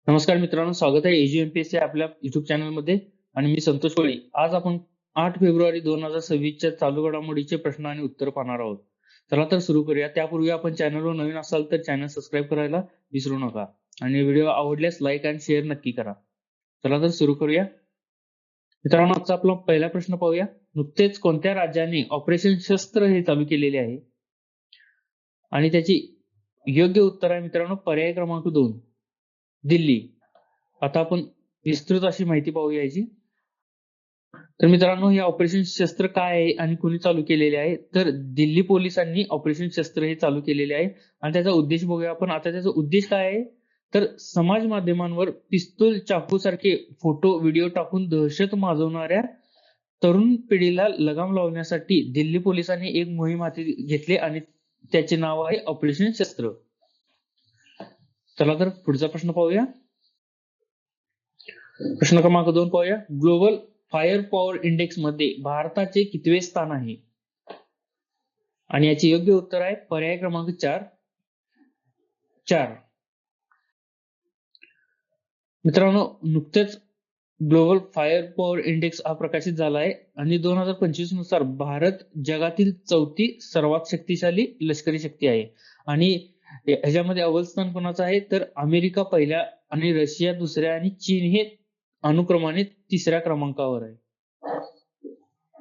नमस्कार मित्रांनो, स्वागत आहे एजीएमपीएससी आपल्या युट्यूब चॅनलमध्ये. आणि मी संतोष कोळी. आज आपण 8 फेब्रुवारी 2026च्या चालू घडामोडीचे प्रश्न आणि उत्तर पाहणार आहोत. चला तर सुरू करूया. त्यापूर्वी आपण चॅनलवर नवीन असाल तर चॅनल सबस्क्राईब करायला विसरू नका आणि व्हिडिओ आवडल्यास लाईक आणि शेअर नक्की करा. चला तर सुरू करूया. मित्रांनो, आजचा आपला पहिला प्रश्न पाहूया. नुकतेच कोणत्या राज्याने ऑपरेशन शस्त्र हे चालू केलेले आहे? आणि त्याची योग्य उत्तर आहे मित्रांनो पर्याय क्रमांक 2, दिल्ली. आता आपण विस्तृत अशी माहिती पाहूया याची. तर मित्रांनो, हे ऑपरेशन शस्त्र काय आहे आणि कोणी चालू केलेले आहे? तर दिल्ली पोलिसांनी ऑपरेशन शस्त्र हे चालू केलेले आहे. आणि त्याचा उद्देश बघूया आपण. आता त्याचा उद्देश काय आहे? तर समाज माध्यमांवर पिस्तूल, चाकू सारखे फोटो, व्हिडिओ टाकून दहशत माजवणाऱ्या तरुण पिढीला लगाम लावण्यासाठी दिल्ली पोलिसांनी एक मोहीम हाती घेतली आणि त्याचे नाव आहे ऑपरेशन शस्त्र. चला तर पुढचा प्रश्न पाहूया. प्रश्न क्रमांक 2 पाहूया. ग्लोबल फायर पॉवर इंडेक्स मध्ये भारताचे कितवे स्थान आहे? आणि याचे योग्य उत्तर आहे पर्याय क्रमांक 4. मित्रांनो, नुकतेच ग्लोबल फायर पॉवर इंडेक्स हा प्रकाशित झाला आहे आणि 2025 नुसार भारत जगातील 4थी सर्वात शक्तिशाली लष्करी शक्ती आहे. आणि ह्याच्यामध्ये अव्वल स्थान कोणाचं आहे? तर अमेरिका पहिल्या आणि रशिया दुसऱ्या आणि चीन हे अनुक्रमाने 3ऱ्या क्रमांकावर आहे.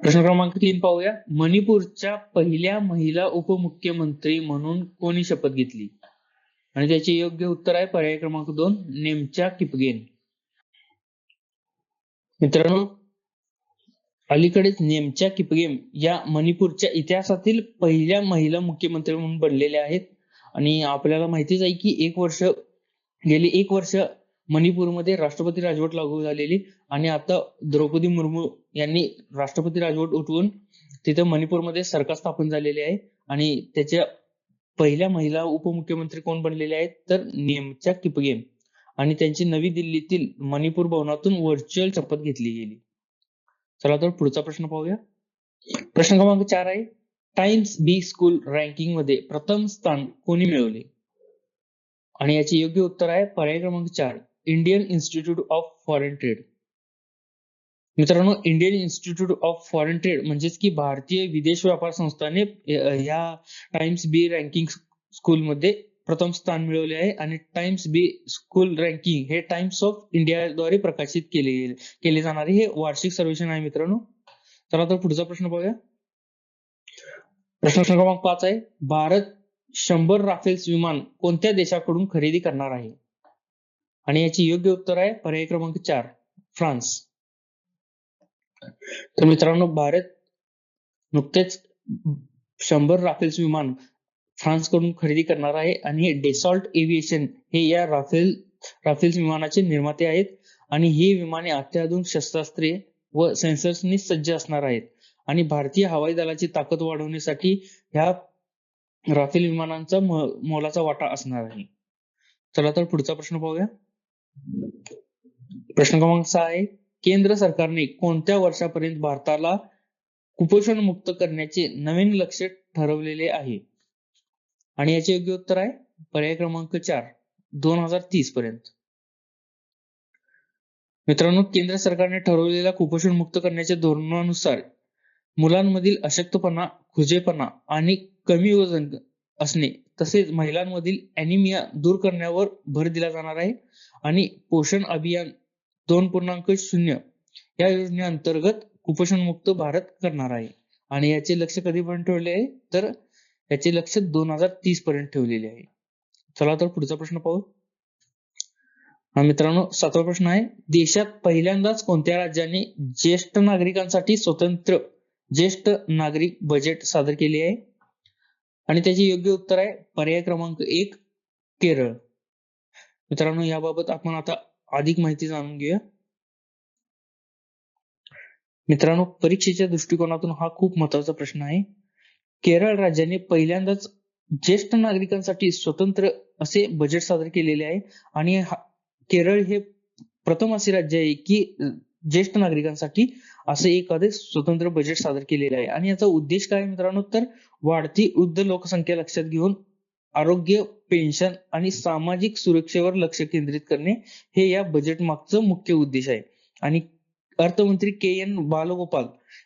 प्रश्न क्रमांक 3 पाहूया. मणिपूरच्या पहिल्या महिला उपमुख्यमंत्री म्हणून कोणी शपथ घेतली? आणि त्याचे योग्य उत्तर आहे पर्याय क्रमांक 2, नेमच्या किपगेन. मित्रांनो, अलीकडेच नेमच्या किपगेन या मणिपूरच्या इतिहासातील पहिल्या महिला मुख्यमंत्री म्हणून बनलेल्या आहेत. आणि आपल्याला माहितीच आहे की गेली एक वर्ष मणिपूरमध्ये राष्ट्रपती राजवट लागू झालेली आणि आता द्रौपदी मुर्मू यांनी राष्ट्रपती राजवट उठवून तिथे मणिपूरमध्ये सरकार स्थापन झालेले आहे. आणि त्याच्या पहिल्या महिला उपमुख्यमंत्री कोण बनलेले आहेत? तर नेमच्या किपगेन. आणि त्यांची नवी दिल्लीतील मणिपूर भवनातून व्हर्च्युअल शपथ घेतली गेली. चला तर पुढचा प्रश्न पाहूया. प्रश्न क्रमांक 4 आहे. टाइम्स बी स्कूल रँकिंग मध्ये प्रथम स्थान कोणी मिळवले? आणि याचे योग्य उत्तर आहे पर्याय क्रमांक 4, Indian institute of foreign trade. मित्रांनो, Indian institute of foreign trade म्हणजेच की भारतीय विदेश व्यापार संस्थाने या टाइम्स बी रँकिंग स्कूलमध्ये प्रथम स्थान मिळवले आहे. आणि टाइम्स बी स्कूल रँकिंग हे टाइम्स ऑफ इंडियाद्वारे प्रकाशित केले जाणारे हे वार्षिक सर्वेक्षण आहे मित्रांनो. चला तर पुढचा प्रश्न पाहूया. प्रश्न क्रमांक 5 आहे. भारत 100 राफेल्स विमान कोणत्या देशाकडून खरेदी करणार आहे? आणि याचे योग्य उत्तर आहे पर्याय क्रमांक 4, फ्रान्स. तर मित्रांनो, भारत नुकतेच 100 राफेल्स विमान फ्रान्सकडून खरेदी करणार आहे. आणि डेसॉल्ट एव्हिएशन हे या राफेल्स विमानाचे निर्माते आहेत. आणि ही विमाने अत्याधुनिक शस्त्रास्त्रे व सेन्सर्सनी सज्ज असणार आहेत. आणि भारतीय हवाई दलाची ताकद वाढवण्यासाठी ह्या राफेल विमानांचा मोलाचा वाटा असणार आहे. चला तर पुढचा प्रश्न पाहूया. प्रश्न क्रमांक 6 आहे. केंद्र सरकारने कोणत्या वर्षापर्यंत भारताला कुपोषण मुक्त करण्याचे नवीन लक्ष्य ठरवलेले आहे? आणि याचे योग्य उत्तर आहे पर्याय क्रमांक 4, 2030 पर्यंत. मित्रांनो, केंद्र सरकारने ठरवलेल्या कुपोषण मुक्त करण्याच्या धोरणानुसार मुलांमधील अशक्तपणा, खुजेपणा आणि कमी वजन असणे तसेच महिलांमधील अॅनिमिया दूर करण्यावर भर दिला जाणार आहे. आणि पोषण अभियान 2.0 या योजनेअंतर्गत कुपोषण मुक्त भारत करणार आहे. आणि याचे लक्ष्य कधीपर्यंत ठेवले आहे? तर याचे लक्ष्य 2030 पर्यंत ठेवलेले आहे. चला तर पुढचा प्रश्न पाहू. मित्रांनो, 7वा प्रश्न आहे. देशात पहिल्यांदाच कोणत्या राज्याने ज्येष्ठ नागरिकांसाठी स्वतंत्र ज्येष्ठ नागरिक बजेट सादर केले आहे? आणि त्याचे योग्य उत्तर आहे पर्याय क्रमांक 1, केरळ. मित्रांनो, याबाबत आपण आता अधिक माहिती जाणून घेऊया. मित्रांनो, परीक्षेच्या दृष्टिकोनातून हा खूप महत्वाचा प्रश्न आहे. केरळ राज्याने पहिल्यांदाच ज्येष्ठ नागरिकांसाठी स्वतंत्र असे बजेट सादर केलेले आहे. आणि केरळ हे प्रथम असे राज्य आहे की ज्येष्ठ नागरिकांसाठी असे एखादे स्वतंत्र बजेट सादर केलेले आहे. आणि याचा उद्देश काय मित्रांनो? तर वाढती वृद्ध लोकसंख्या लक्षात घेऊन आरोग्य, पेन्शन आणि सामाजिक सुरक्षेवर लक्ष केंद्रित करणे हे या बजेट मागचं मुख्य उद्देश आहे. आणि अर्थमंत्री के.एन. बालगोपाल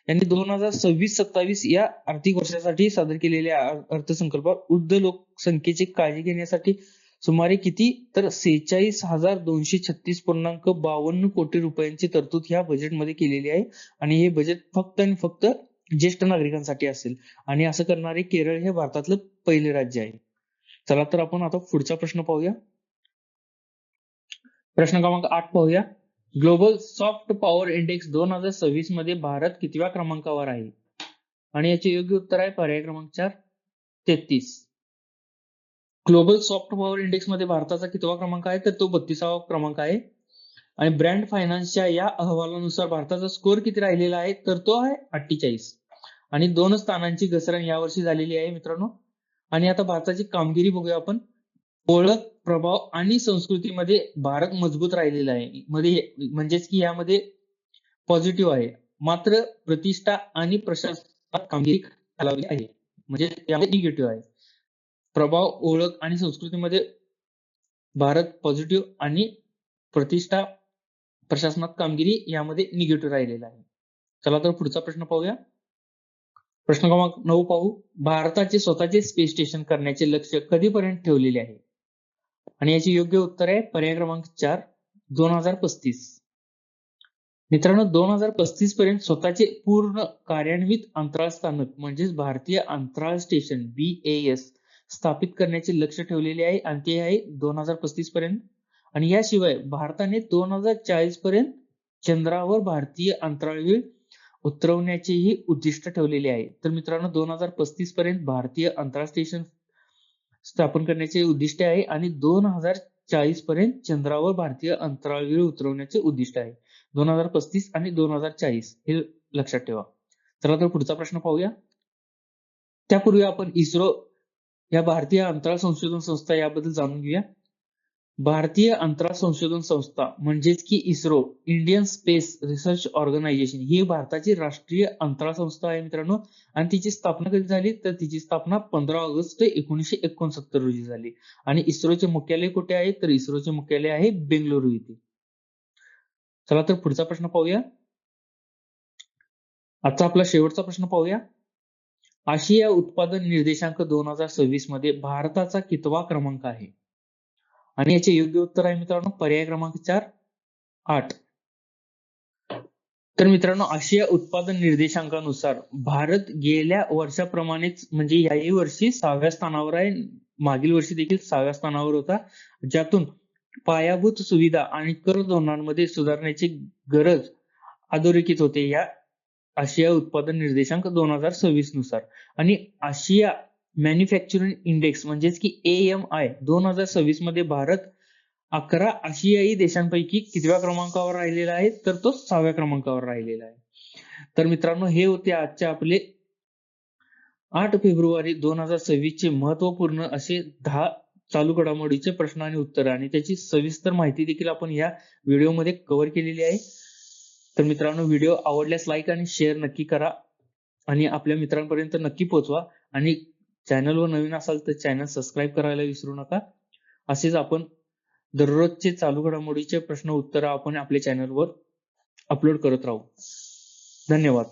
यांनी 2026-27 या आर्थिक वर्षासाठी सादर केलेल्या अर्थसंकल्पात वृद्ध लोकसंख्येची काळजी घेण्यासाठी सुमारे किती तर 46,236.52 कोटी रुपयांची तरतूद ह्या बजेटमध्ये केलेली आहे. आणि हे बजेट फक्त आणि फक्त ज्येष्ठ नागरिकांसाठी असेल. आणि असं करणारे केरळ हे भारतातलं पहिले राज्य आहे. चला तर आपण आता पुढचा प्रश्न पाहूया. प्रश्न क्रमांक 8 पाहूया. ग्लोबल सॉफ्ट पॉवर इंडेक्स 2026 मध्ये भारत कितव्या क्रमांकावर आहे? आणि याचे योग्य उत्तर आहे पर्याय क्रमांक 4, 33. ग्लोबल सॉफ्ट पॉवर इंडेक्स मध्ये भारताचा कितवा क्रमांक आहे? तर तो 32वा क्रमांक आहे. आणि ब्रँड फायनान्सच्या या अहवालानुसार भारताचा स्कोअर किती राहिलेला आहे? तर तो आहे 48. आणि 2 स्थानांची घसरण यावर्षी झालेली आहे मित्रांनो. आणि आता भारताची कामगिरी बघूया आपण. ओळख, प्रभाव आणि संस्कृतीमध्ये भारत मजबूत राहिलेला आहे. म्हणजेच की यामध्ये पॉझिटिव्ह आहे. मात्र प्रतिष्ठा आणि प्रशासनात कामगिरी खालावली आहे. म्हणजे यामध्ये निगेटिव्ह आहे. प्रभाव, ओळख आणि संस्कृतीमध्ये भारत पॉझिटिव्ह आणि प्रतिष्ठा, प्रशासनात कामगिरी यामध्ये निगेटिव्ह राहिलेला आहे. चला तर पुढचा प्रश्न पाहूया. प्रश्न क्रमांक 9 पाहू. भारताचे स्वतःचे स्पेस स्टेशन करण्याचे लक्ष्य कधीपर्यंत ठेवलेले आहे? आणि याचे योग्य उत्तर आहे पर्याय क्रमांक 4, 2035. मित्रांनो, 2035 पर्यंत स्वतःचे पूर्ण कार्यान्वित अंतराळ स्थानक म्हणजेच भारतीय अंतराळ स्टेशन BAS स्थापित करण्याचे लक्ष्य ठेवलेले आहे. आणि ते आहे 2035 पर्यंत. आणि याशिवाय भारताने 2040 पर्यंत चंद्रावर भारतीय अंतराळवीर उतरवण्याचेही उद्दिष्ट ठेवलेले आहे. तर मित्रांनो, 2035 पर्यंत भारतीय अंतराळ स्टेशन स्थापन करण्याचे उद्दिष्ट आहे. आणि 2040 पर्यंत चंद्रावर भारतीय अंतराळवीर उतरवण्याचे उद्दिष्ट आहे. 2035 आणि 2040 हे लक्षात ठेवा. चला तर पुढचा प्रश्न पाहूया. त्यापूर्वी आपण इस्रो या भारतीय अंतराळ संशोधन संस्था याबद्दल जाणून घेऊया. भारतीय अंतराळ संशोधन संस्था म्हणजेच की ISRO, Indian space research organisation ही भारताची राष्ट्रीय अंतराळ संस्था आहे मित्रांनो. आणि तिची स्थापना कधी झाली? तर तिची स्थापना 15 ऑगस्ट 1969 रोजी झाली. आणि इस्रोचे मुख्यालय कुठे आहे? तर इस्रोचे मुख्यालय आहे बेंगळुरू येथे. चला तर पुढचा प्रश्न पाहूया. आजचा आपला शेवटचा प्रश्न पाहूया. आशिया उत्पादन निर्देशांक 2026 मध्ये भारताचा कितवा क्रमांक आहे? आणि याचे योग्य उत्तर आहे मित्रांनो पर्याय क्रमांक 4, 8. तर मित्रांनो, आशिया उत्पादन निर्देशांकानुसार भारत गेल्या वर्षाप्रमाणेच म्हणजे याही वर्षी 6व्या स्थानावर आहे. मागील वर्षी देखील 6व्या स्थानावर होता. ज्यातून पायाभूत सुविधा आणि कर धोरणांमध्ये सुधारण्याची गरज अधोरेखित होते या आशिया उत्पादन निर्देशांक 2026 नुसार. आणि आशिया मॅन्युफॅक्चरिंग इंडेक्स म्हणजेच की AMI 2026 मध्ये भारत 11 आशियाई देशांपैकी कितव्या क्रमांकावर राहिलेला आहे? तर तो 6व्या क्रमांकावर राहिलेला आहे. तर मित्रांनो, हे होते आजचे आपले 8 फेब्रुवारी 2026 चे महत्वपूर्ण असे 10 चालू घडामोडीचे प्रश्न आणि उत्तर. आणि त्याची सविस्तर माहिती देखील आपण या व्हिडिओमध्ये कव्हर केलेली आहे. तर मित्रांनो, व्हिडिओ आवडल्यास लाईक आणि शेअर नक्की करा. आणि आपल्या मित्रांपर्यंत नक्की पोहोचवा. आणि चॅनलवर नवीन असाल तर चॅनल सबस्क्राईब करायला विसरू नका. असेच आपण दररोजचे चालू घडामोडीचे प्रश्न उत्तर आपण आपल्या चॅनलवर अपलोड करत राहू. धन्यवाद.